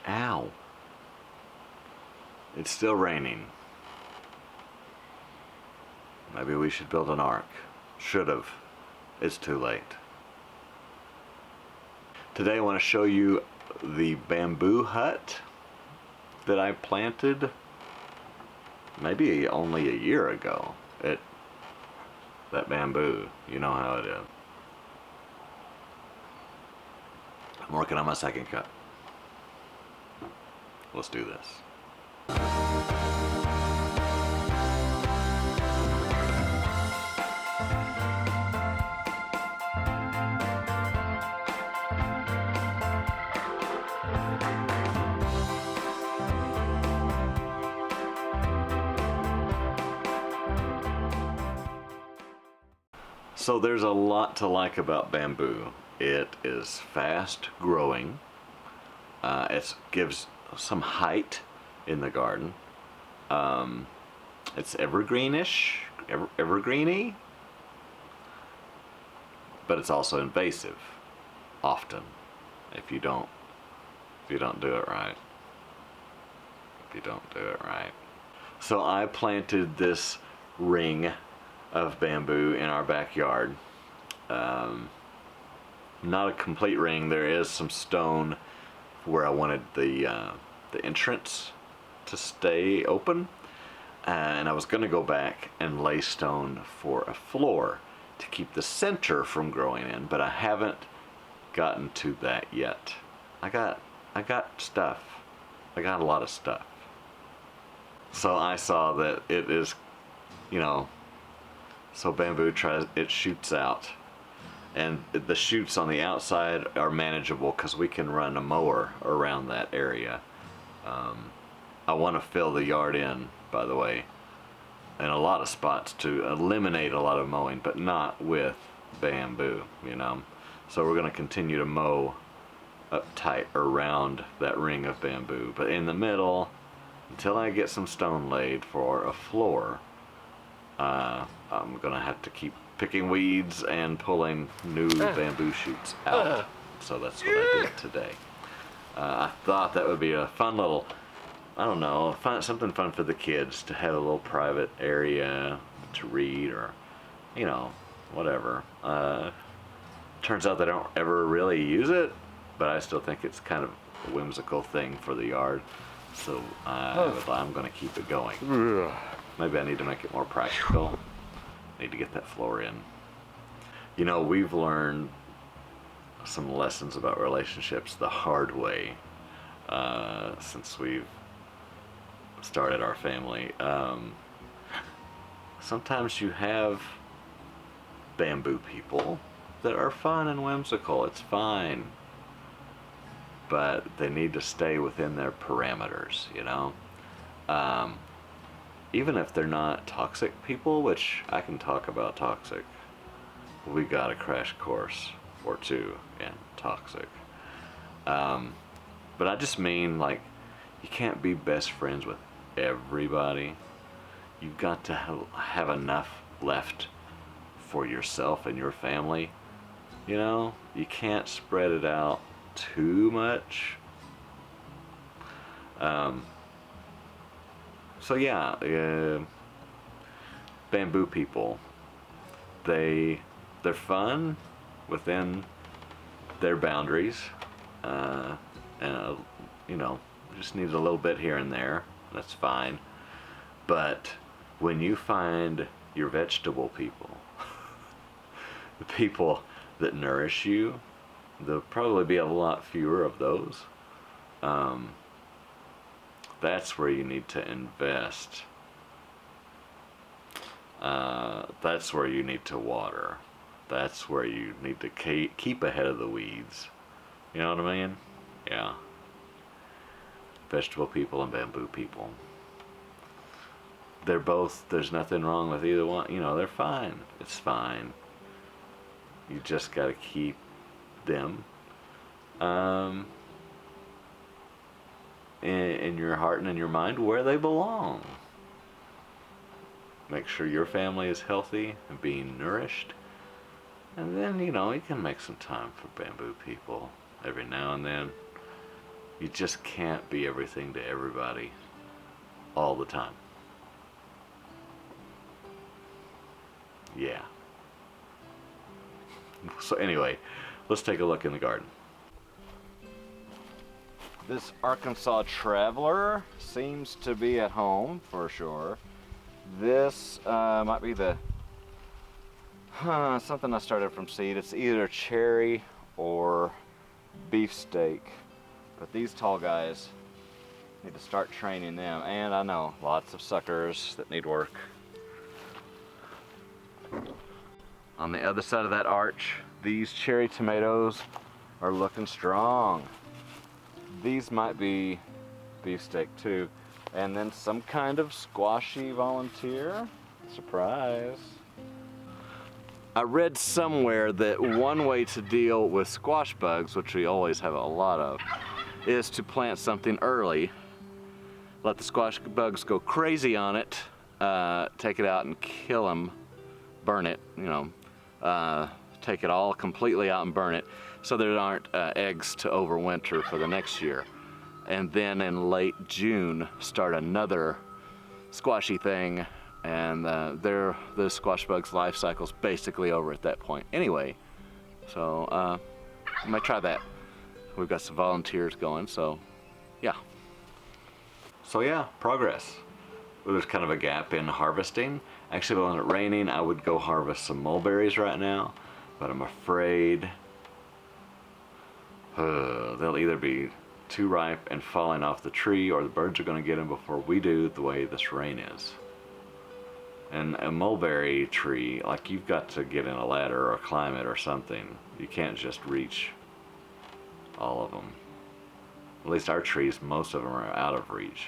Ow. It's still raining. Maybe we should build an ark. Should have. It's too late. Today I want to show you the bamboo hut that I planted maybe only a year ago. That bamboo, you know how it is. I'm working on my second cut. Let's do this. So there's a lot to like about bamboo. It is fast growing. It gives some height in the garden. It's evergreenish, evergreeny, but it's also invasive often if you don't do it right. So I planted this ring of bamboo in our backyard. Not a complete ring. There is some stone where I wanted the entrance to stay open, and I was going to go back and lay stone for a floor to keep the center from growing in, but I haven't gotten to that yet. I got stuff. I got a lot of stuff. So I saw that it is, so bamboo shoots out, and the shoots on the outside are manageable because we can run a mower around that area. I want to fill the yard in, by the way, in a lot of spots to eliminate a lot of mowing, but not with bamboo, So we're going to continue to mow up tight around that ring of bamboo, but in the middle, until I get some stone laid for a floor, I'm gonna have to keep picking weeds and pulling new bamboo shoots out. So that's what I did today. I thought that would be a fun little, something fun for the kids to have a little private area to read or, whatever. Turns out they don't ever really use it, but I still think it's kind of a whimsical thing for the yard. So I'm gonna keep it going. Maybe I need to make it more practical. Need to get that floor in. We've learned some lessons about relationships the hard way since we've started our family. Sometimes you have bamboo people that are fun and whimsical. It's fine. But they need to stay within their parameters, even if they're not toxic people, which I can talk about toxic. We got a crash course or two in toxic. But I just mean, you can't be best friends with everybody. You've got to have enough left for yourself and your family. You can't spread it out too much. So yeah, bamboo people, they're fun within their boundaries, and just need a little bit here and there. That's fine. But when you find your vegetable people, the people that nourish you, there'll probably be a lot fewer of those. That's where you need to invest. That's where you need to water. That's where you need to keep ahead of the weeds. You know what I mean? Yeah. Vegetable people and bamboo people. There's nothing wrong with either one. They're fine. It's fine. You just gotta keep them in your heart and in your mind where they belong. Make sure your family is healthy and being nourished, and then you can make some time for bamboo people every now and then. You just can't be everything to everybody all the time. Yeah. So anyway, let's take a look in the garden. This Arkansas Traveler seems to be at home for sure. This might be the something I started from seed. It's either cherry or beefsteak. But these tall guys, need to start training them. And I know lots of suckers that need work. On the other side of that arch, these cherry tomatoes are looking strong. These might be beefsteak too. And then some kind of squashy volunteer. Surprise. I read somewhere that one way to deal with squash bugs, which we always have a lot of, is to plant something early. Let the squash bugs go crazy on it, take it out and kill them, burn it, you know, take it all completely out and burn it so there aren't eggs to overwinter for the next year. And then in late June, start another squashy thing, and the squash bug's life cycle's basically over at that point anyway. So I might try that. We've got some volunteers going, so yeah. So yeah, progress. Well, there's kind of a gap in harvesting. Actually, when it's raining, I would go harvest some mulberries right now, but I'm afraid they'll either be too ripe and falling off the tree, or the birds are going to get them before we do, the way this rain is. And a mulberry tree, like, you've got to get in a ladder or climb it or something. You can't just reach all of them. At least our trees, most of them are out of reach.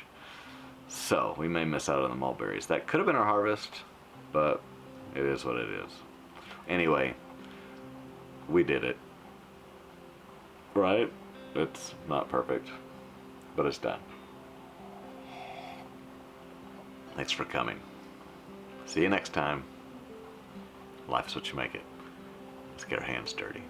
So we may miss out on the mulberries. That could have been our harvest, but it is what it is. Anyway, we did it. Right? It's not perfect, but it's done. Thanks for coming. See you next time. Life is what you make it. Let's get our hands dirty.